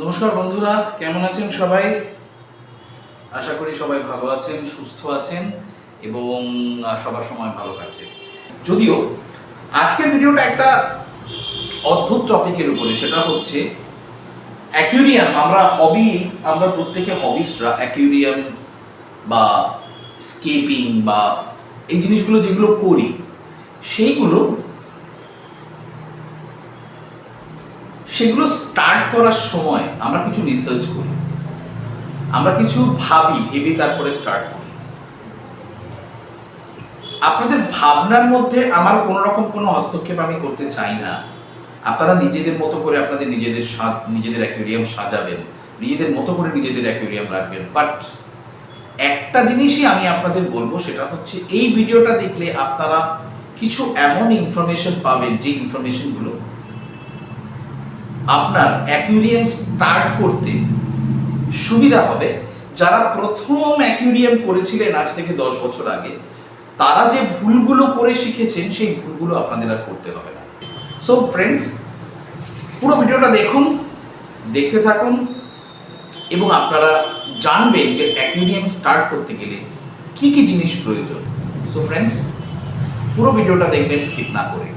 নমস্কার বন্ধুরা, কেমন আছেন সবাই? আশা করি সবাই ভালো আছেন, সুস্থ আছেন এবং সবার সময় ভালো কাটছে। যদিও আজকের ভিডিওটা একটা অদ্ভুত টপিকের উপরে, সেটা হচ্ছে অ্যাকুয়ারিয়াম। আমরা প্রত্যেকে হবিস্টরা। অ্যাকুয়ারিয়াম বা স্কেপিং বা এই জিনিসগুলো যেগুলো করি, সেগুলো স্টার্ট করার সময় আমরা কিছু রিসার্চ করি, আমরা কিছু ভেবে তারপরে স্টার্ট করি। আপনাদের ভাবনার মধ্যে আমার কোনো হস্তক্ষেপ আমি করতে চাই না। আপনারা নিজেদের মতো করে আপনাদের নিজেদের অ্যাকুয়ারিয়াম সাজাবেন, নিজেদের মতো করে নিজেদের অ্যাকুয়ারিয়াম রাখবেন। বাট একটা জিনিসই আমি আপনাদের বলবো, সেটা হচ্ছে এই ভিডিওটা দেখলে আপনারা কিছু এমন ইনফরমেশন পাবেন, যে ইনফরমেশনগুলো আপনার অ্যাকুয়ারিয়াম স্টার্ট করতে সুবিধা হবে। যারা প্রথম অ্যাকুয়ারিয়াম করেছিলেন আজ থেকে 10 বছর আগে, তারা যে ভুলগুলো করে শিখেছেন, সেই ভুলগুলো আপনাদের আর করতে হবে না। সো ফ্রেন্ডস, পুরো ভিডিওটা দেখতে থাকুন এবং আপনারা জানবেন যে অ্যাকুয়ারিয়াম স্টার্ট করতে গেলে কি কি জিনিস প্রয়োজন। সো ফ্রেন্ডস, পুরো ভিডিওটা দেখবেন স্কিপ না করে।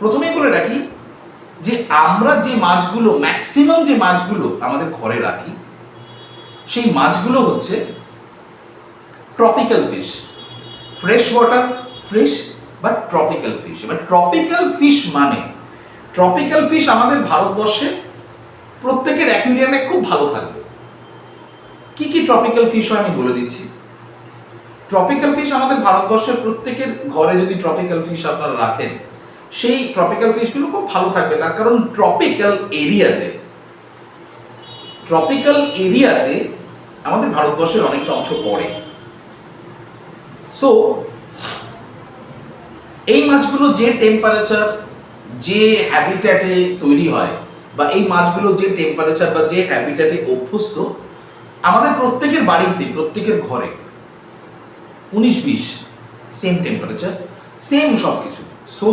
প্রথমেই বলে রাখি যে আমরা যে মাছগুলো, ম্যাক্সিমাম যে মাছগুলো আমাদের ঘরে রাখি, সেই মাছগুলো হচ্ছে tropical fish, fresh water fish বা ট্রপিক্যাল ফিশ। এবার ট্রপিক্যাল ফিশ আমাদের ভারতবর্ষে প্রত্যেকের অ্যাকুয়ারিয়ামে খুব ভালো থাকবে। কি কি ট্রপিক্যাল ফিশ হয় আমি বলে দিচ্ছি। ট্রপিক্যাল ফিশ আমাদের ভারতবর্ষের প্রত্যেকের ঘরে যদি ট্রপিক্যাল ফিশ আপনারা রাখেন, সেই ট্রপিক্যাল ফিশগুলো খুব ভালো থাকবে। তার কারণ ট্রপিক্যাল এরিয়াতে আমাদের ভারতবর্ষের অনেকটা অংশ পড়ে। সো এই মাছগুলো যে টেম্পারেচার, যে হ্যাবিট্যাটে তৈরি হয়, বা এই মাছগুলো যে টেম্পারেচার বা যে হ্যাবিট্যাটে অভ্যস্ত, আমাদের প্রত্যেকের বাড়িতে, প্রত্যেকের ঘরে 19-20 সেম টেম্পারেচার, সেম সব কিছু। সো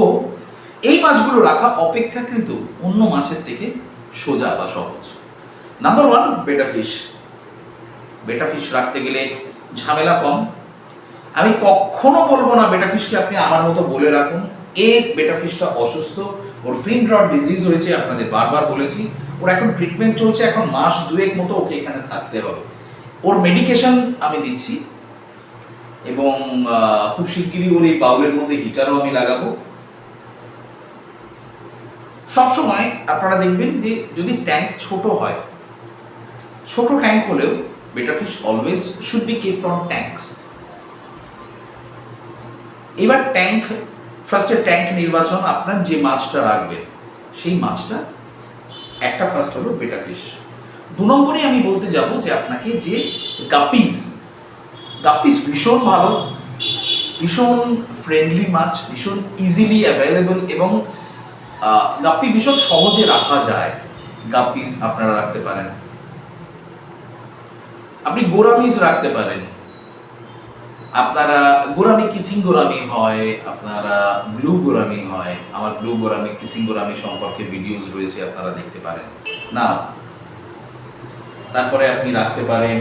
এই মাছগুলো রাখা অপেক্ষাকৃত অন্য মাছের থেকে সোজা বা সহজ। নাম্বার 1, বেটা ফিশ রাখতে গেলে ঝামেলা কম। আমি কখনো বলবো না বেটা ফিশকে আপনি আমার মতো বলে রাখুন। বেটা ফিশটা অসুস্থ, ওর ফিন রড ডিজিজ হয়েছে, আপনাদের বারবার বলেছি। ওর এখন ট্রিটমেন্ট চলছে, এখন মাস 2 মতো ওকে এখানে থাকতে হবে। ওর মেডিকেশন আমি দিচ্ছি এবং খুব শিগগিরই ওর এই বাউলের মধ্যে হিটারও আমি লাগাবো। সবসময় আপনারা দেখবেন যে যদি ট্যাঙ্ক ছোট হয়, ছোট ট্যাঙ্ক হলেও বেটা fish always should be kept on tanks. এবার ফার্স্টে ট্যাঙ্ক নির্বাচন, আপনার যে মাছটা রাখবেন সেই মাছটা একটা ফার্স্ট হলো বেটা ফিশ। 2 নম্বরে আমি বলতে যাব যে আপনাকে যে গাপ্পিস ভীষণ ভালো, ভীষণ ফ্রেন্ডলি মাছ, ভীষণ ইজিলি অ্যাভেলেবল এবং গাপ্পি ভীষণ সহজে রাখা যায়। গাপ্পিস আপনারা রাখতে পারেন। আপনি গোরামিস রাখতে পারেন। আপনারা গোরামি, কিসিং গোরামি হয়, আপনারা ব্লু গোরামি হয়। আমার ব্লু গোরামি, কিসিং গোরামি সম্পর্কে ভিডিওস রয়েছে, আপনারা দেখতে পারেন না। তারপরে আপনি রাখতে পারেন,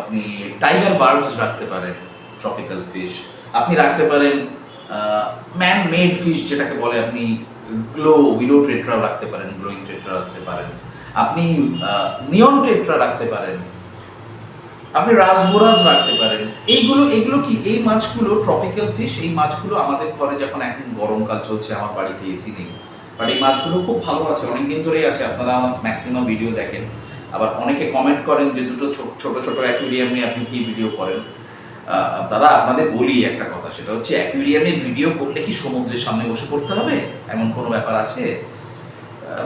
আপনি টাইগার বার্বস রাখতে পারেন, ট্রপিক্যাল ফিশ। আপনি রাখতে পারেন ম্যান মেড ফিশ, যেটাকে বলে, আপনি উইডো টেট্রা রাখতে পারেন, গ্লোয়িং টেট্রা রাখতে পারেন, আপনি নিয়ন টেট্রা রাখতে পারেন, আপনি রাসবোরাস রাখতে পারেন। এগুলো কি, এই মাছগুলো ট্রপিক্যাল ফিশ। এই মাছগুলো আমাদের ঘরে, যখন এখন গরমকাল চলছে, আমার বাড়িতে এসি নেই, বাট এই মাছগুলো খুব ভালো আছে, অনেকদিন ধরেই আছে। আপনারা আমার ম্যাক্সিমাম ভিডিও দেখেন। আবার অনেকে কমেন্ট করেন যে দুটো ছোট ছোট অ্যাকুয়ারিয়াম নিয়ে আপনি কি ভিডিও করেন। দাদা, আপনাদের বলি একটা কথা, সেটা হচ্ছে অ্যাকুয়ারিয়ামের ভিডিও করলে কি সমুদ্রের সামনে বসে পড়তে হবে? এমন কোনো ব্যাপার আছে?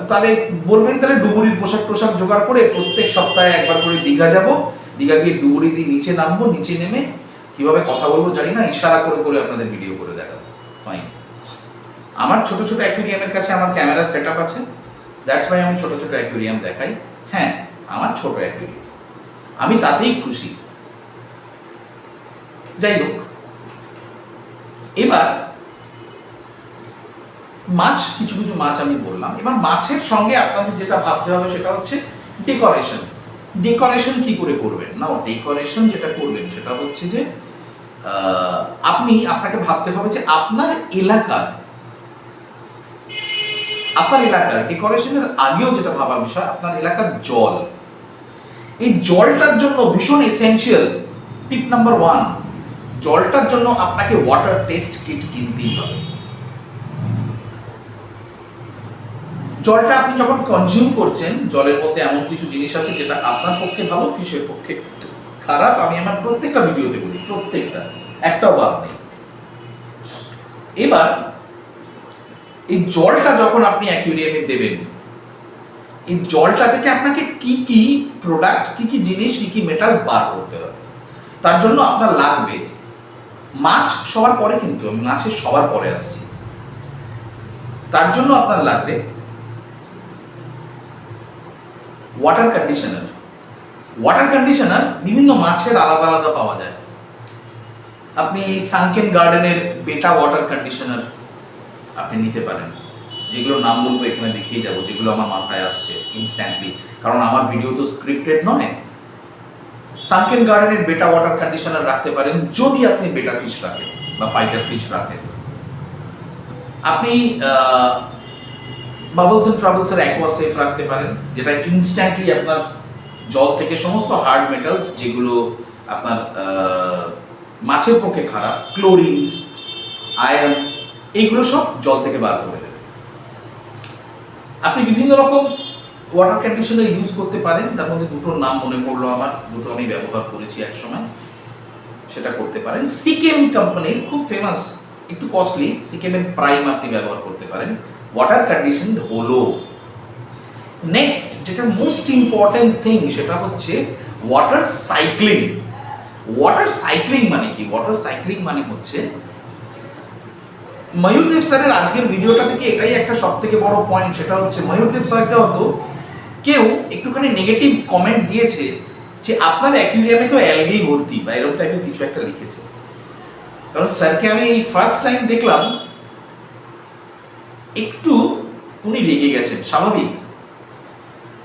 তাহলে বলবেন, তাহলে ডুবুরির পোশাক জোগাড় করে প্রত্যেক সপ্তাহে একবার করে দীঘা গিয়ে ডুবুরি দিয়ে নিচে নামবো, নিচে নেমে কিভাবে কথা বলবো জানি না, ইশারা করে আপনাদের ভিডিও করে দেখাবো। ফাইন। আমার ছোট ছোট অ্যাকুয়ারিয়ামের কাছে আমার ক্যামেরা সেট আপ আছে, দ্যাটস ওয়াই আমি ছোট ছোট অ্যাকুয়ারিয়াম দেখাই। হ্যাঁ, আমার ছোট অ্যাকুয়ারিয়াম, আমি তাতেই খুশি। যাই হোক, এবার মাছ, কিছু কিছু মাছ আমি বললাম। এবার মাছের সঙ্গে আপনাদের যেটা ভাবতে হবে সেটা হচ্ছে ডেকোরেশন। ডেকোরেশন কি করে করবেন? না, ডেকোরেশন যেটা করবেন সেটা হচ্ছে যে আপনাকে ভাবতে হবে যে আপনার এলাকার ডেকোরেশনের আগেও যেটা ভাবার বিষয়, আপনার এলাকার জল, এই জলটার জন্য ভীষণ এসেনশিয়াল। টিপ নাম্বার 1, জলটার জন্য আপনাকে ওয়াটার টেস্ট কিট কিনতেই হবে। জলটা আপনি যখন কনজিউম করছেন, জলের মধ্যে এমন কিছু জিনিস আছে যেটা আপনার পক্ষে ভালো, ফিশের পক্ষে খারাপ। আমি আমার প্রত্যেকটা ভিডিওতে বলি, প্রত্যেকটা, একটাও বাদ নেই। এবার এই জলটা যখন আপনি অ্যাকুয়ারিয়ামে দেবেন, এই জলটা থেকে আপনাকে কি কি প্রোডাক্ট, কি কি জিনিস, কি কি মেটাল বার করতে হবে। তার জন্য আপনার লাগবে, মাছ সবার পরে, কিন্তু আমি মাছের সবার পরে আসছি, তার জন্য আপনার লাগবে ওয়াটার কন্ডিশনার। ওয়াটার কন্ডিশনার বিভিন্ন মাছের আলাদা আলাদা পাওয়া যায়। আপনি সানকেন গার্ডেনের বেটা ওয়াটার কন্ডিশনার আপনি নিতে পারেন, যেগুলোর নাম বলবো এখানে দেখিয়ে যাব, যেগুলো আমার মাথায় আসছে ইনস্ট্যান্টলি, কারণ আমার ভিডিও তো স্ক্রিপ্টেড নয়। সানকেন গার্ডেনের বেটা ওয়াটার কন্ডিশনার রাখতে পারেন যদি আপনি বেটা ফিশ রাখেন বা ফাইটার ফিশ রাখেন। আপনি বাবলস এন্ড ট্রাবলসের অ্যাকোয়া সেফ রাখতে পারেন, যেটা ইনস্ট্যান্টলি আপনার জল থেকে সমস্ত হার্ড মেটালস যেগুলো আপনার মাছের পক্ষে খারাপ, ক্লোরিনস, আয়রন, এইগুলো সব জল থেকে বার করে দেবে। আপনি বিভিন্ন রকম ওয়াটার কন্ডিশনার ইউজ করতে পারেন, তার মধ্যে দুটোর নাম মনে পড়লো আমার, দুটো আমি ব্যবহার করেছি এক সময়, সেটা করতে পারেন। সিকেম কোম্পানির খুব ফেমাস, একটু কস্টলি, সিকেমের প্রাইম আপনি ব্যবহার করতে পারেন, ওয়াটার কন্ডিশন হলো। নেক্সট যেটা মোস্ট ইম্পর্টেন্ট থিং, সেটা হচ্ছে ওয়াটার সাইক্লিং। ওয়াটার সাইক্লিং মানে কি? ওয়াটার সাইক্লিং মানে হচ্ছে, ময়ূরদেব স্যারের আজকের ভিডিওটা থেকে এটাই একটা সব থেকে বড় পয়েন্ট, সেটা হচ্ছে ময়ূরদেব স্যারকে হয়তো কেউ একটুখানি নেগেটিভ কমেন্ট দিয়েছে যে আপনার অ্যাকুয়ারিয়ামে তো অ্যালগেই ভর্তি, বা এরকম টাইপের কিছু একটা লিখেছে। কারণ স্যারকে আমি ফার্স্ট টাইম দেখলাম, একটু উনি রেগে গেছেন, স্বাভাবিক।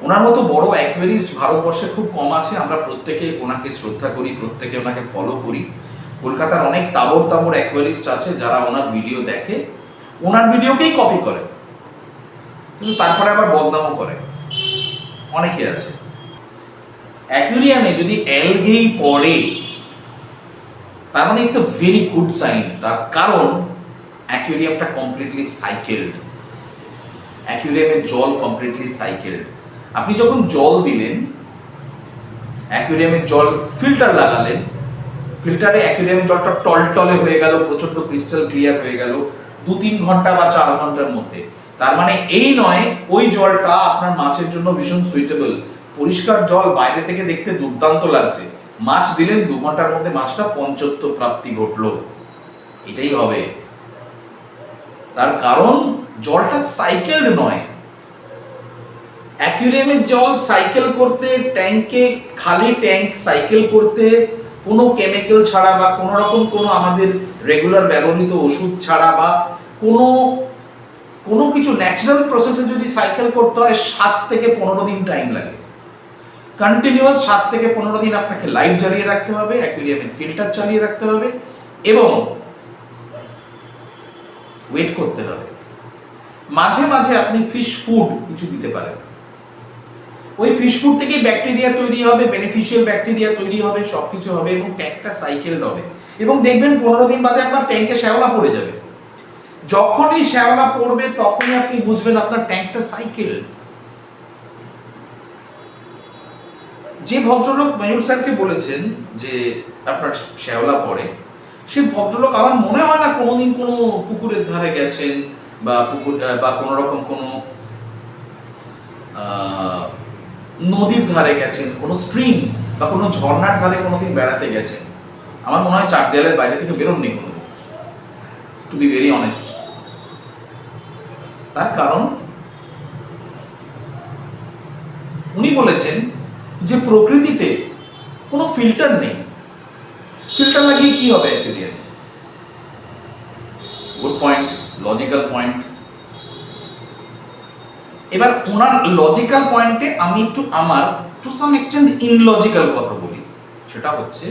ওনার মতো বড় অ্যাকুয়ারিস্ট ভারতবর্ষে খুব কম আছে, আমরা প্রত্যেকে ওনাকে শ্রদ্ধা করি, প্রত্যেকে ওনাকে ফলো করি। কলকাতার অনেক তাবড় তাবড় অ্যাকুয়ারিস্ট আছে যারা ওনার ভিডিও দেখে, ওনার ভিডিওকেই কপি করে, কিন্তু তারপরে আবার বদনামও করে, অনেকে আছে। অ্যাকুয়ারিয়ামে যদি অ্যালগেই পড়ে, তার মানে it's a very good sign. তার কারণ অ্যাকুয়ারিয়ামটা কমপ্লিটলি সাইকেলড, অ্যাকুয়ারিয়ামের জল কমপ্লিটলি সাইকেলড। আপনি যখন জল দিলেন, অ্যাকুয়ারিয়ামের জল ফিল্টার লাগালেন, ফিল্টারে অ্যাকুয়ারিয়ামের জলটা টলটলে হয়ে গেল, প্রচন্ড ক্রিস্টাল ক্লিয়ার হয়ে গেল 2-3 ঘন্টা বা 4 ঘন্টার মধ্যে। তার মানে এই নয় ওই জলটা আপনার মাছের জন্য ভীষণ সুইটেবল। পরিষ্কার জল বাইরে থেকে দেখতে দুর্দান্ত লাগছে, মাছ দিলেন 2 ঘন্টার মধ্যে মাছটা পঞ্চত্ব প্রাপ্তি ঘটলো, এটাই হবে। তার কারণ জলটা সাইকেলড নয়। অ্যাকুয়ারিয়ামের জল সাইকেল করতে, ট্যাঙ্কে, খালি ট্যাঙ্ক সাইকেল করতে, কোনো কেমিক্যাল ছাড়া বা কোনো রকম কোনো আমাদের রেগুলার ব্যবহৃত ওষুধ ছাড়া বা কোনো কিছু ন্যাচারাল প্রসেসে যদি সাইকেল করতে হয় 7 থেকে 15 দিন টাইম লাগে। কন্টিনিউয়াস 7 থেকে 15 দিন আপনাকে লাইট জ্বালিয়ে রাখতে হবে, অ্যাকুয়ারিয়ামের ফিল্টার চালিয়ে রাখতে হবে এবং ওয়েট করতে হবে। মাঝে মাঝে আপনি ফিশ ফুড কিছু দিতে পারেন, ওই ফিশ ফুড থেকে ব্যাকটেরিয়া তৈরি হবে, বেনিফিশিয়াল ব্যাকটেরিয়া তৈরি হবে, সবকিছু হবে এবং ট্যাঙ্কটা সাইকেলড হবে। এবং দেখবেন 15 দিন বাদে আপনার ট্যাঙ্কে শ্যাওলা পড়ে যাবে। যখনই শ্যাওলা পড়বে তখনই আপনি বুঝবেন আপনার ট্যাঙ্কটা সাইকেল। যে ভদ্রলোক ময়ূর স্যারকে বলেছেন যে আপনার শ্যাওলা পড়ে, সে ভদ্রলোক আমার মনে হয় না কোনোদিন কোনো পুকুরের ধারে গেছেন বা পুকুর বা কোনো রকম কোনো নদীর ধারে গেছেন, কোনো স্ট্রিম বা কোনো ঝর্ণার ধারে কোনোদিন বেড়াতে গেছেন। আমার মনে হয় 4 দেয়ালের বাইরে থেকে বেরোননি কোনোদিন, টু বি ভেরি অনেস্ট। তার কারণ উনি বলেছেন যে প্রকৃতিতে কোনো ফিল্টার নেই, ফিল্টার লাগিয়ে কি হবে অ্যাকুয়ারিয়ামে? Good point, logical point. এবার ওনার লজিক্যাল পয়েন্টে আমি একটু আমার টু সাম এক্সটেন্ট ইনলজিক্যাল কথা বলি। সেটা হচ্ছে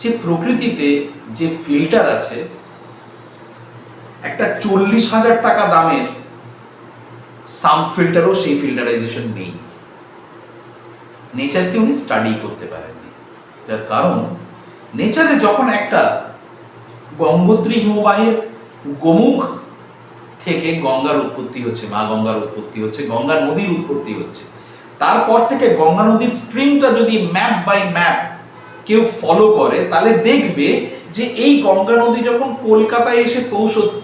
যে প্রকৃতিতে যে ফিল্টার আছে, একটা 40,000 টাকা দামের সাম ফিল্টারও সেই ফিল্টারাইজেশন নেই। নেচারকে উনি স্টাডি করতে পারেননি। তার কারণ নেচারে যখন একটা গঙ্গোত্রী হিমবাহের গোমুখ থেকে গঙ্গার উৎপত্তি হচ্ছে, মা গঙ্গার উৎপত্তি হচ্ছে, গঙ্গা নদীর উৎপত্তি হচ্ছে, তারপর থেকে গঙ্গা নদীর স্ট্রিমটা যদি ম্যাপ বাই ম্যাপ কেউ ফলো করে, তাহলে দেখবে যে এই গঙ্গা নদী যখন কলকাতায় এসে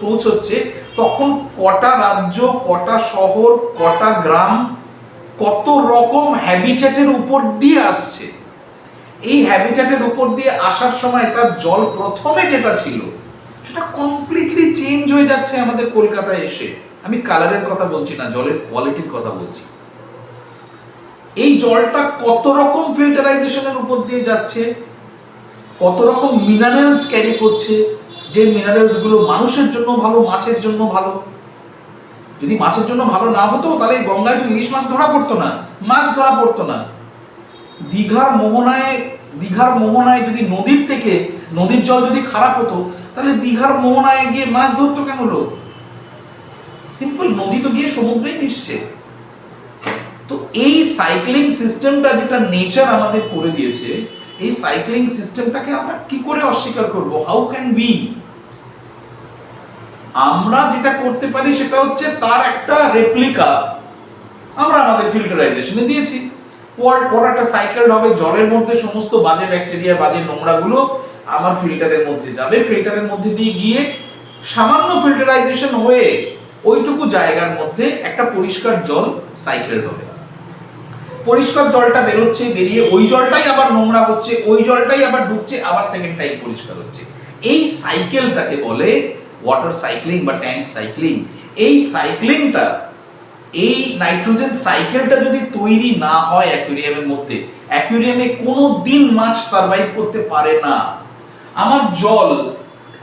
পৌঁছচ্ছে, তখন কটা রাজ্য, কটা শহর, কটা গ্রাম, কত রকম হ্যাবিটেটের উপর দিয়ে আসছে। এই হ্যাবিটেটের উপর দিয়ে আসার সময় তার জল প্রথমে যেটা ছিল সেটা কমপ্লিটলি চেঞ্জ হয়ে যাচ্ছে আমাদের কলকাতায় এসে। আমি কালারের কথা বলছি না, জলের কোয়ালিটির কথা বলছি। এই জলটা কত রকম ফিল্টারাইজেশনের উপর দিয়ে যাচ্ছে, কত রকম মিনারেলস ক্যারি করছে, যে মিনারেলস গুলো মানুষের জন্য ভালো, মাছের জন্য ভালো। যদি মাছের জন্য ভালো না হতো তাহলে গঙ্গায় তো ইলিশ মাছ ধরা পড়তো না, মাছ ধরা পড়তো না। দীঘার মোহনায় যদি নদীর জল যদি খারাপ হতো, তাহলে দীঘার মোহনায় গিয়ে মাছ ধরতো কেন লোক? সিম্পল, নদী তো গিয়ে সমুদ্রেই মিশছে। তো এই সাইক্লিং সিস্টেমটা যেটা নেচার আমাদের করে দিয়েছে, এই সাইক্লিং সিস্টেমটাকে আমরা কি করে অস্বীকার করব? How can be? আমরা যেটা করতে পারি সেটা হচ্ছে তার একটা রেপ্লিকা আমরা আমাদের ফিল্টারাইজেশনে দিয়েছি। পর একটা সাইকেল হবে, জলের মধ্যে সমস্ত বাজে ব্যাকটেরিয়া, বাজে নোংরাগুলো আমার ফিল্টারের মধ্যে যাবে, ফিল্টারের মধ্যে দিয়ে গিয়ে সামান্য ফিল্টারাইজেশন হয়ে ওইটুকু জায়গার মধ্যে একটা পরিষ্কার জল সাইকেল হবে। পরিষ্কার জলটা বেরোচ্ছে, বেরিয়ে ওই জলটাই আবার নোংরা হচ্ছে, ওই জলটাই আবার ঢুকছে, আবার সেকেন্ড টাইম পরিষ্কার হচ্ছে। এই সাইকেলটাকে বলে ওয়াটার সাইক্লিং বা ট্যাঙ্ক সাইক্লিং। এই সাইক্লিংটা, এই নাইট্রোজেন সাইকেলটা যদি তৈরি না হয় অ্যাকুয়ারিয়ামের মধ্যে, অ্যাকুয়ারিয়ামে কোনো দিন মাছ সার্ভাইভ করতে পারে না। আমার জল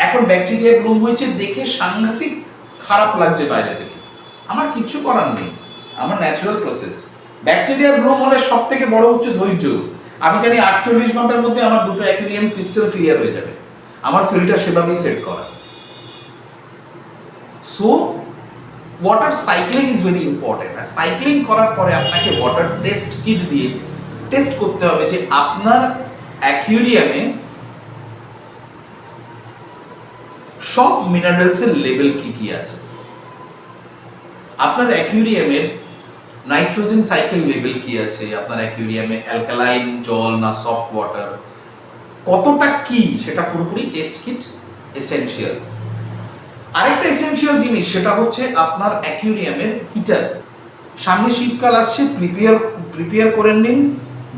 এখন ব্যাকটেরিয়া ব্লুম হয়েছে দেখে সাংঘাতিক খারাপ লাগছে বাইরে থেকে, আমার কিচ্ছু করার নেই, আমার ন্যাচারাল প্রসেস। ব্যাকটেরিয়া ব্লুম হলে সব থেকে বড় হচ্ছে ধৈর্য। আমি জানি 48 ঘন্টার মধ্যে আমার দুটো অ্যাকুয়ারিয়াম ক্রিস্টাল ক্লিয়ার হয়ে যাবে, আমার ফিল্টার সেভাবেই সেট করা। So water cycling is very important. আর সাইক্লিং করার পরে আপনাকে ওয়াটার টেস্ট কিট দিয়ে টেস্ট করতে হবে যে আপনার অ্যাকুয়ারিয়ামে সব মিনারেলসের লেভেল কি কি আছে, আপনার অ্যাকুয়ারিয়ামের নাইট্রোজেন সাইকেল লেভেল কি আছে, আপনার অ্যাকুয়ারিয়ামে অ্যালকালাইন জল না সফট ওয়াটার, কতটা কি, সেটা পুরোপুরি টেস্ট কিট এসেনশিয়াল। আরেকটা এসেনশিয়াল জিনিস সেটা হচ্ছে আপনার অ্যাকুয়ারিয়ামের হিটার। সামনে শীতকাল আসছে, প্রিপেয়ার করে নিন,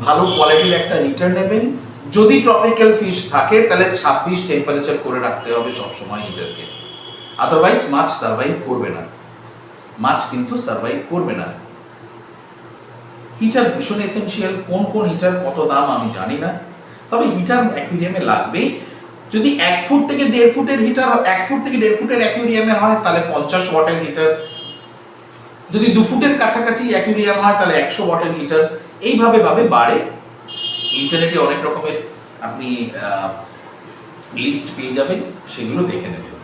ভালো কোয়ালিটির একটা হিটার নেবেন। যদি ট্রপিক্যাল ফিশ থাকে তাহলে 26 টেম্পারেচার করে রাখতে হবে সবসময় হিটারকে, আদারওয়াইজ মাছ সার্ভাইভ করবে না, মাছ কিন্তু সার্ভাইভ করবে না। হিটার ভীষণ এসেনশিয়াল। কোন হিটার কত দাম আমি জানি না, তবে হিটার অ্যাকুয়ারিয়ামে লাগবেই। যদি 1 ফুট থেকে 1.5 ফুটের হিটার, 1 ফুট থেকে 1.5 ফুটের অ্যাকুয়ারিয়ামে হয় তাহলে 50 ওয়াটের হিটার। যদি 2 ফুটের কাছাকাছি অ্যাকুয়ারিয়াম হয় তাহলে 100 ওয়াটের হিটার। এইভাবে বাড়ে। ইন্টারনেটে অনেক রকমের আপনি লিস্ট পেয়ে যাবেন, সেগুলো দেখে নেবেন।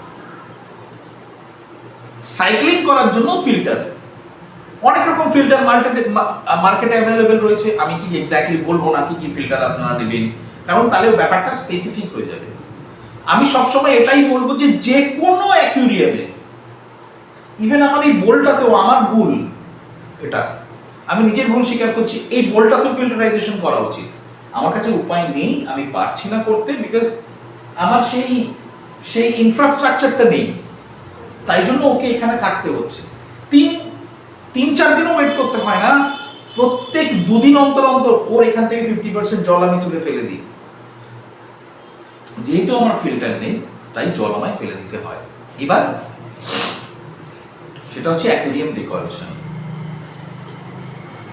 সাইক্লিং করার জন্য ফিল্টার, অনেক রকম ফিল্টার মার্কেটে অ্যাভেলেবেল রয়েছে। আমি ঠিক এক্স্যাক্টলি বলবো না কি ফিল্টার আপনারা নেবেন, কারণ তাহলে ব্যাপারটা স্পেসিফিক হয়ে যাবে। আমি সবসময় এটাই বলবো যে কোনো অ্যাকুয়ারিয়ামে, ইভেন আমার এই বোলটাতেও আমার ভুল, এটা আমি নিজের ভুল স্বীকার করছি, এই বোলটাতেও ফিল্টারাইজেশন করা উচিত। আমার কাছে উপায় নেই, আমি পারছি না করতে, বিকজ আমার সেই ইনফ্রাস্ট্রাকচারটা নেই, তাই জন্য ওকে এখানে থাকতে হচ্ছে। 3-4 দিনও ওয়েট করতে হয় না, প্রত্যেক 2 দিন অন্তর ওর এখান থেকে 50% জল আমি তুলে ফেলে দিই। যেহেতু আমার ফিল্টার নেই তাই জল আমায় ফেলে দিতে হয়। এবার সেটা হচ্ছে অ্যাকুয়ারিয়াম ডেকোরেশন।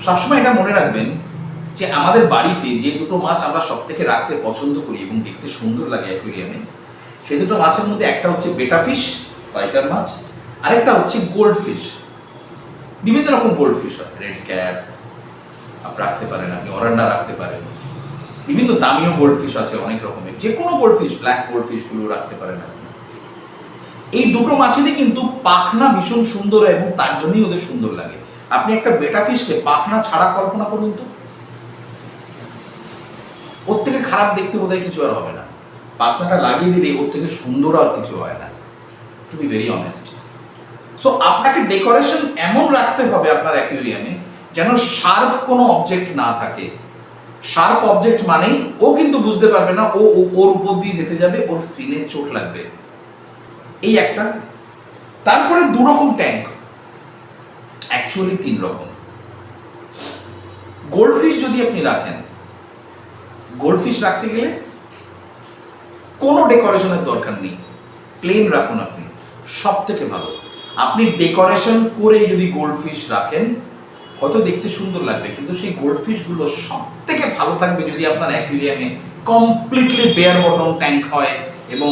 সবসময় এটা মনে রাখবেন যে আমাদের বাড়িতে যে দুটো মাছ আমরা সব থেকে রাখতে পছন্দ করি এবং দেখতে সুন্দর লাগে অ্যাকুয়ারিয়ামে, সেই দুটো মাছের মধ্যে একটা হচ্ছে বেটা ফিশ, ফাইটার মাছ, আরেকটা হচ্ছে গোল্ড ফিশ। বিভিন্ন রকম গোল্ড ফিশ হয়, রেড ক্যাপ আপনি রাখতে পারেন, আপনি অরান্ডা রাখতে পারেন, বিভিন্ন দামিও গোল্ড ফিশ আছে অনেক রকমের, যে কোনো gold fish, black gold fish গুলো রাখতে পারেন আপনি। এই দুটো মাছেরই কিন্তু পাখনা ভীষণ সুন্দর এবং তার জন্যই ওদের সুন্দর লাগে। আপনি একটা বেটা ফিশকে পাখনা ছাড়া কল্পনা করুন তো, ওর থেকে খারাপ দেখতে বোধহয় কিছু আর হবে না। পাখনাটা লাগিয়ে দিলে ওর থেকে সুন্দর আর কিছু হয় না, to be very honest. So আপনাকে ডেকোরেশন এমন রাখতে হবে আপনার অ্যাকুয়ারিয়ামে যেন শার্প কোনো অবজেক্ট না থাকে। শার্প অবজেক্ট মানেই ও কিন্তু বুঝতে পারবে না, ওর উপর দিয়ে যেতে যাবে, ওর ফিনে চোট লাগবে, এই একটা। তারপরে দু রকম ট্যাঙ্ক, অ্যাকচুয়ালি 3 রকম। গোল্ডফিশ যদি আপনি রাখেন, গোল্ডফিশ রাখতে গেলে কোনো ডেকোরেশনের দরকার নেই, প্লেন রাখুন আপনি, সব থেকে ভালো। আপনি ডেকোরেশন করে যদি গোল্ডফিশ রাখেন হয়তো দেখতে সুন্দর লাগবে, কিন্তু সেই গোল্ডফিশগুলো সব থেকে ভালো থাকবে যদি আপনার অ্যাকুয়ারিয়ামে কমপ্লিটলি বেয়ার বটম ট্যাঙ্ক হয় এবং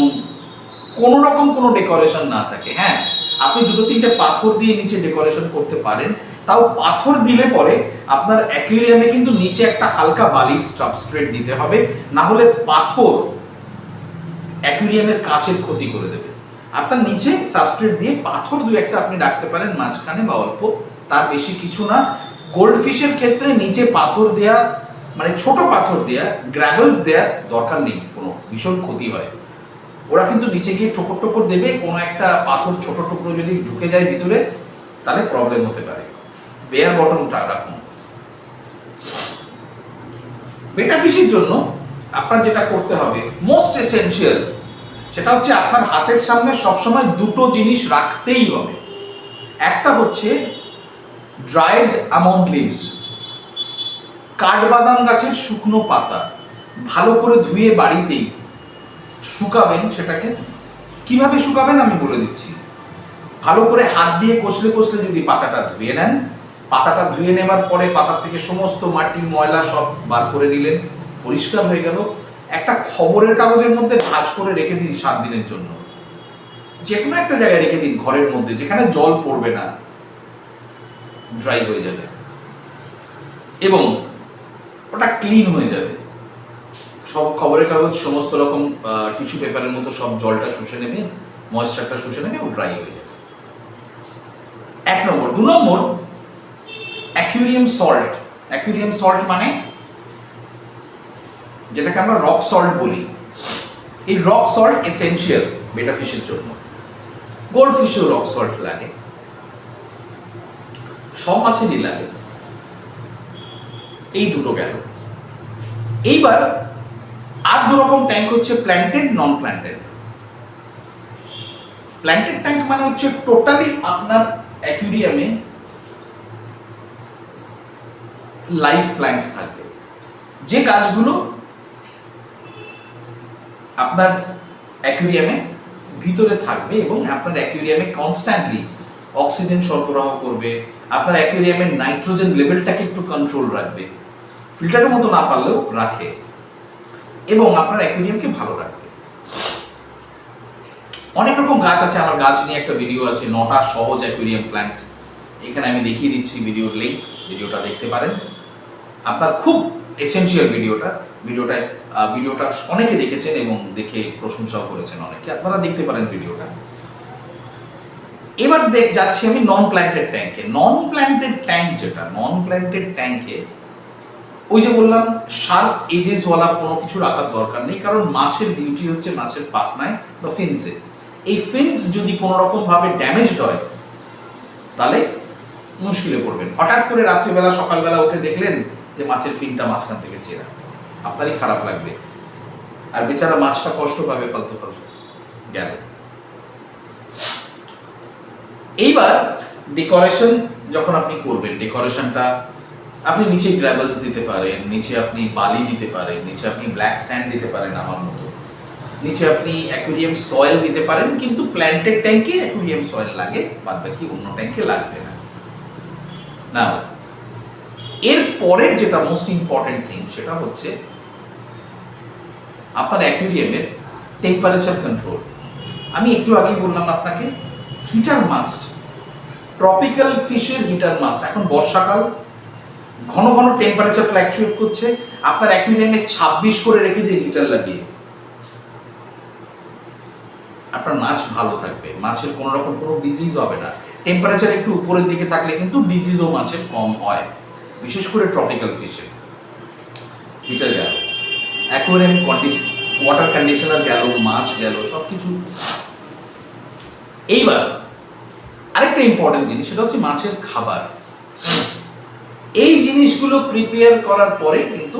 কোনো রকম কোনো ডেকোরেশন না থাকে। হ্যাঁ, আপনি 2-3টে পাথর দিয়ে নিচে ডেকোরেশন করতে পারেন, তাও পাথর দিলে পরে আপনার অ্যাকুয়ারিয়ামে কিন্তু নিচে একটা হালকা বালির সাবস্ট্রেট দিতে হবে, না হলে পাথর অ্যাকুয়ারিয়ামের কাঁচের ক্ষতি করে দেবে। আপনার নিচে সাবস্ট্রেট দিয়ে পাথর 2-1টা আপনি রাখতে পারেন মাঝখানে বা অল্প, তার বেশি কিছু না। গোল্ডফিশের ক্ষেত্রে নিচে পাথর দেয়া, মানে ছোট পাথর দেয়া, গ্র্যাভেলস দেওয়ার দরকার নেই, কোনো ভীষণ ক্ষতি হয়। ওরা কিন্তু নিচে গিয়ে ঠোকর ঠোকর দেবে, কোনো একটা পাথর ছোট টুকরো যদি ঢুকে যায় ভিতরে তাহলে প্রবলেম হতে পারে। বেয়ার বটমটা রাখুন। বেটা ফিশের জন্য আপনার যেটা করতে হবে মোস্ট এসেনশিয়াল, সেটা হচ্ছে আপনার হাতের সামনে সবসময় দুটো জিনিস রাখতেই হবে। একটা হচ্ছে ড্রাইড আমন্ড লিভস, কাঠবাদাম গাছের শুকনো পাতা, ভালো করে ধুয়ে বাড়িতেই শুকাবেন। সেটাকে কিভাবে শুকাবেন আমি বলে দিচ্ছি। ভালো করে হাত দিয়ে কষলে কষলে যদি পাতাটা ধুয়ে নেন, পাতাটা ধুয়ে নেবার পরে পাতার থেকে সমস্ত মাটি ময়লা সব বার করে নিলেন, পরিষ্কার হয়ে গেল। একটা খবরের কাগজের মধ্যে ভাঁজ করে রেখে দিন 7 দিনের জন্য, যে কোনো একটা জায়গায় রেখে দিন ঘরের মধ্যে, যেখানে জল পড়বে না, ড্রাই হয়ে যাবে এবং ওটা ক্লিন হয়ে যাবে। সব খবরের কাগজ সমস্ত রকম টিস্যু পেপারের মতো সব জলটা শুষে নেবে, ময়েশ্চারটা শুষে নেবে, ও ড্রাই হয়ে যাবে। 1 নম্বর। 2 নম্বর, অ্যাকুয়ারিয়াম সল্ট। অ্যাকুয়ারিয়াম সল্ট মানে যেটাকে আমরা রক সল্ট বলি। এই রক সল্ট এসেনশিয়াল বেটা ফিশের জন্য। গোল্ড ফিশেও রক সল্ট লাগে, সব মাছেরই লাগে। এই দুটো গেল। এইবার আর 2 রকম ট্যাঙ্ক হচ্ছে প্ল্যান্টেড, নন প্ল্যান্টেড। প্ল্যান্টেড ট্যাঙ্ক মানে হচ্ছে টোটালি আপনার অ্যাকুয়ারিয়ামে লাইফ প্ল্যান্টস থাকবে, যে গাছগুলো আপনার অ্যাকুয়ারিয়ামে ভিতরে থাকবে এবং আপনার অ্যাকুয়ারিয়ামে কনস্ট্যান্টলি অক্সিজেন সরবরাহ করবে, আপনার অ্যাকুয়ারিয়ামের নাইট্রোজেন লেভেলটাকে একটু কন্ট্রোল রাখবে, ফিল্টারের মতো না পারলেও রাখে, এবং আপনার অ্যাকুয়ারিয়ামকে ভালো রাখবে। অনেক রকম গাছ আছে, আমার গাছ নিয়ে একটা ভিডিও আছে, 9টা সহজ অ্যাকুয়ারিয়াম প্ল্যান্টস, এখানে আমি দেখিয়ে দিচ্ছি ভিডিওর লিংক, ভিডিওটা দেখতে পারেন। আপনার খুব এসেনশিয়াল ভিডিওটা অনেকে দেখেছেন এবং দেখে প্রশংসাও করেছেন অনেকে, আপনারা দেখতে পারেন ভিডিওটা। এবার যাচ্ছি আমি নন প্ল্যান্টেড ট্যাঙ্কে। নন প্ল্যান্টেড ট্যাঙ্ক যেটা, নন প্ল্যান্টেড ট্যাঙ্কে ওই যে বললাম শার্প এজেস ওয়ালা কোনো কিছু রাখার দরকার নেই, কারণ মাছের বিউটি হচ্ছে মাছের পাখনায় বা ফিন্সে। এই ফিন্স যদি কোনো রকম ভাবে ড্যামেজড হয় তাহলে মুশকিলে পড়বেন। হঠাৎ করে রাত্রিবেলা সকালবেলা উঠে দেখলেন যে মাছের ফিনটা মাঝখান থেকে চেরা, আপনারই খারাপ লাগবে, আর বেচারা মাছটা কষ্ট পাবে ফালতু গেল। এইবার ডেকোরেশন যখন আপনি করবেন, ডেকোরেশনটা আপনি নিচে গ্রাভেলস দিতে পারেন, নিচে আপনি বালি দিতে পারেন, নিচে আপনি ব্ল্যাক স্যান্ড দিতে পারেন আমার মতো, নিচে আপনি অ্যাকুয়ারিয়াম সয়েল দিতে পারেন, কিন্তু প্ল্যান্টেড ট্যাঙ্কে অ্যাকুয়ারিয়াম সয়েল লাগে, বাদ বাকি অন্য ট্যাঙ্কে লাগবে না। নাও এর পরের যেটা মোস্ট ইম্পর্টেন্ট থিং সেটা হচ্ছে আপনার অ্যাকুয়ারিয়ামের টেম্পারেচার কন্ট্রোল। আমি একটু আগেই বললাম আপনাকে হিটার মাস্ট, ট্রপিক্যাল ফিশের হিটার মাস্ট। এখন বর্ষাকাল, ঘন ঘন টেম্পারেচার ফ্ল্যাকচুয়েট করছে, আপনার অ্যাকুয়ারিয়ামে 26 করে রেখে দিয়ে হিটার লাগিয়ে আপনার মাছ ভালো থাকবে, মাছের কোনো রকম কোনো ডিজিজ হবে না। টেম্পারেচার একটু উপরের দিকে থাকলে কিন্তু ডিজিজও মাছের কম হয়, বিশেষ করে ট্রপিক্যাল ফিশে। হিটার গেল, অ্যাকোয়ারিয়াম ওয়াটার কন্ডিশনার গেল, মাছ গেল, সব কিছু। এইবার আরেকটা ইম্পর্টেন্ট জিনিস, সেটা হচ্ছে মাছের খাবার। এই জিনিসগুলো প্রিপেয়ার করার পরে কিন্তু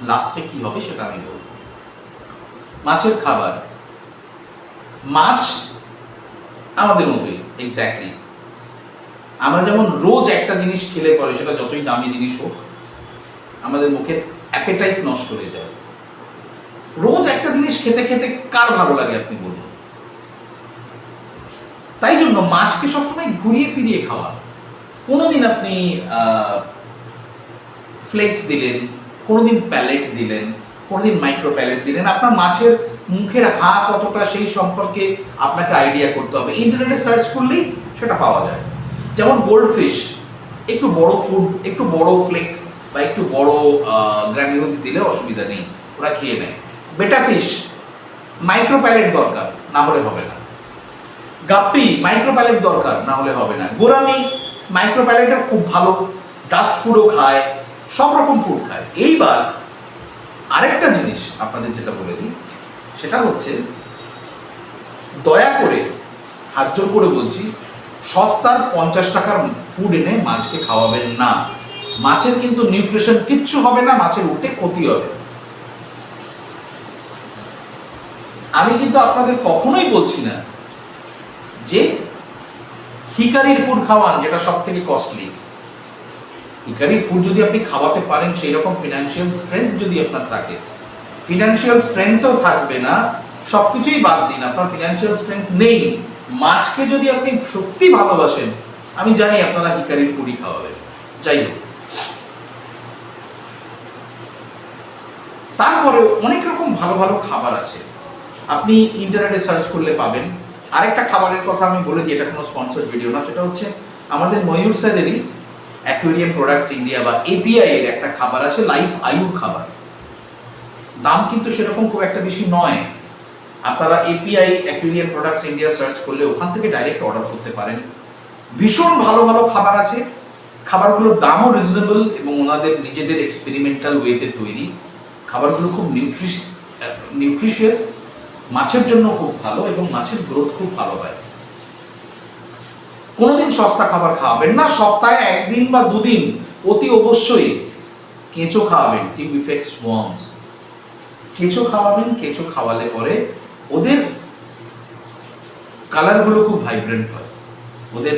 লাস্টে কি হবে সেটা আমি বলব। মাছের খাবার, মাছ আমাদের মতোই এক্স্যাক্টলি। আমরা যেমন রোজ একটা জিনিস খেলে পরে, সেটা যতই দামি জিনিস হোক, আমাদের মুখের অ্যাপেটাইট নষ্ট হয়ে যায়। রোজ একটা জিনিস খেতে খেতে কার ভালো লাগে আপনি বলুন? তাই জন্য মাছকে সবসময় ঘুরিয়ে ফিরিয়ে খাওয়া। কোনোদিন আপনি ফ্লেক্স দিলেন, কোনোদিন প্যালেট দিলেন, কোনোদিন মাইক্রো প্যালেট দিলেন, আপনার মাছের মুখের হা কতটা সেই সম্পর্কে আপনাকে আইডিয়া করতে হবে। ইন্টারনেটে সার্চ করলেই সেটা পাওয়া যায়। যেমন গোল্ড ফিশ, একটু বড় ফুড, একটু বড় ফ্লেক বা একটু বড় গ্র্যানিউলস দিলে অসুবিধা নেই, ওরা খেয়ে নেয়। বেটা ফিশ মাইক্রো প্যালেট দরকার, না হলে হবে না। গাপ্পি মাইক্রো প্যালেট দরকার, না হলে হবে না। গোরামি মাইক্রো প্যালেটটা খুব ভালো, ডাস্ট ফুডও খায়, সব রকম ফুড খায়। এইবার আরেকটা জিনিস আপনাদের যেটা বলে দিই, সেটা হচ্ছে দয়া করে হাত জোর করে বলছি, সস্তার 50 টাকার ফুড এনে মাছকে খাওয়াবেন না। মাছের কিন্তু নিউট্রিশন কিচ্ছু হবে না, মাছের উঠে ক্ষতি হবে। আমি কিন্তু আপনাদের কখনোই বলছি না যে হিকারির ফুড খাওয়ান, যেটা সব থেকে কস্টলি। হিকারির ফুড যদি আপনি খাওয়াতে পারেন, সেই রকম ফিনান্সিয়াল স্ট্রেংথ যদি আপনার থাকে, ফিনান্সিয়াল স্ট্রেংথও থাকবে না, সবকিছুই বাদ দিন, আপনার ফিনান্সিয়াল স্ট্রেংথ নেই, মাছকে যদি আপনি সত্যি ভালোবাসেন, আমি জানি আপনারা হিকারির ফুডই খাওয়াবেন। যাই হোক, তারপরে অনেক রকম ভালো ভালো খাবার আছে, আপনি ইন্টারনেটে সার্চ করলে পাবেন। আরেকটা খাবারের কথা আমি বলে দিই, এটা কোনো স্পন্সর্ড ভিডিও না, সেটা হচ্ছে আমাদের ময়ূর স্যারেরই অ্যাকুয়ারিয়াম প্রোডাক্টস ইন্ডিয়া বা এপিআই এর একটা খাবার আছে, লাইফ আয়ুর খাবার। দাম কিন্তু সেরকম খুব একটা বেশি নয়। আপনারা API aquarium products India search করলে ওখান থেকে ডাইরেক্ট অর্ডার করতে পারেন। ভীষণ ভালো ভালো খাবার আছে, খাবারগুলোর দামও রিজনেবল এবং ওনাদের নিজেদের এক্সপেরিমেন্টাল ওয়েতে তৈরি। খাবারগুলো খুব নিউট্রিশিয়াস, মাছের জন্য খুব ভালো এবং মাছের গ্রোথ খুব ভালো হয়। কোনোদিন সস্তা খাবার খাওয়াবেন না, সপ্তাহে 1 দিন বা 2 দিন অতি অবশ্যই কেঁচো খাওয়াবেন, টিবিফেক্স ওয়ার্মস। কেঁচো খাওয়াবেন, কেঁচো খাওয়ালে পরে ওদের কালারগুলো খুব ভাইব্রেন্ট হয়, ওদের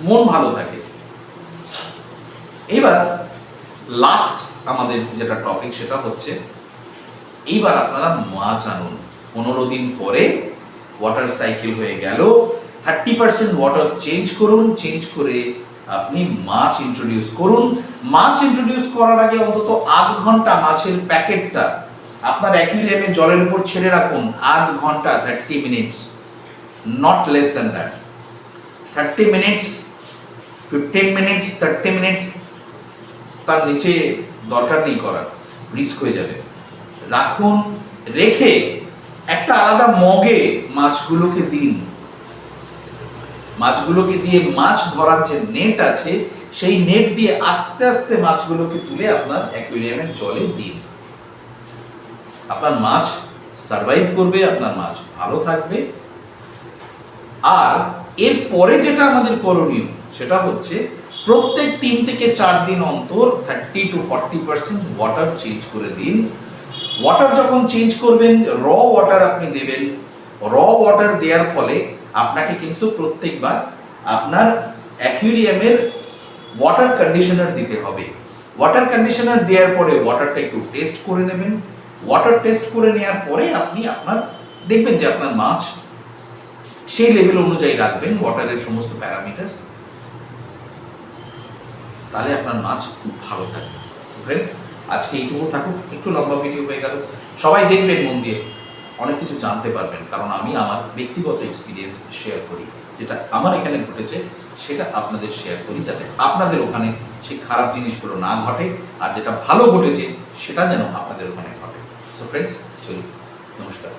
মন ভালো থাকে। এবার লাস্ট আমাদের যেটা টপিক, সেটা হচ্ছে এইবার আপনারা মাছ আনুন। 15 দিন পরে ওয়াটার সাইকেল হয়ে গেল, 30% ওয়াটার চেঞ্জ করুন, চেঞ্জ করে আপনি মাছ ইন্ট্রোডিউস করুন। মাছ ইন্ট্রোডিউস করার আগে অন্তত 1/2 ঘন্টা মাছের প্যাকেটটা আপনার অ্যাকুয়ারিয়ামে জলের উপর ছেড়ে রাখুন। 1/2 ঘন্টা, 30 minutes, not less than that. 30 minutes, 15 minutes, 30 minutes, তার নিচে দরকার নেই করার, রিস্ক হয়ে যাবে। রাখুন, রেখে একটা আলাদা মগে মাছগুলোকে দিন। মাছগুলোকে দিয়ে মাছ ধরার যে নেট আছে, সেই নেট দিয়ে আস্তে আস্তে মাছগুলোকে তুলে আপনার অ্যাকুয়ারিয়ামের জলে দিন। আপনার মাছ সার্ভাইভ করবে, আপনার মাছ ভালো থাকবে। আর এর পরে যেটা আমাদের করণীয়, সেটা হচ্ছে প্রত্যেক 3 থেকে 4 দিন অন্তর 30 to 40% ওয়াটার চেঞ্জ করে দিন। ওয়াটার যখন চেঞ্জ করবেন, র ওয়াটার আপনি দেবেন। র ওয়াটার দেওয়ার ফলে আপনাকে কিন্তু প্রত্যেকবার আপনার অ্যাকুয়ারিয়ামের ওয়াটার কন্ডিশনার দিতে হবে। ওয়াটার কন্ডিশনার দেওয়ার পরে ওয়াটারটা একটু টেস্ট করে নেবেন। ওয়াটার টেস্ট করে নেওয়ার পরে আপনি আপনার দেখবেন যে আপনার মাছ সেই লেভেল অনুযায়ী রাখবেন, ওয়াটারের সমস্ত প্যারামিটারস। তাহলে আপনার মাছ খুব ভালো থাকবে। ফ্রেন্ডস, আজকে এইটুকু থাকুক, একটু লম্বা ভিডিও হয়ে গেল। সবাই দেখবেন মন দিয়ে, অনেক কিছু জানতে পারবেন, কারণ আমি আমার ব্যক্তিগত এক্সপিরিয়েন্স শেয়ার করি। যেটা আমার এখানে ঘটেছে সেটা আপনাদের শেয়ার করি, যাতে আপনাদের ওখানে সেই খারাপ জিনিসগুলো না ঘটে, আর যেটা ভালো ঘটেছে সেটা যেন আপনাদের ওখানে ঘটে। সো ফ্রেন্ডস, চলুন, নমস্কার।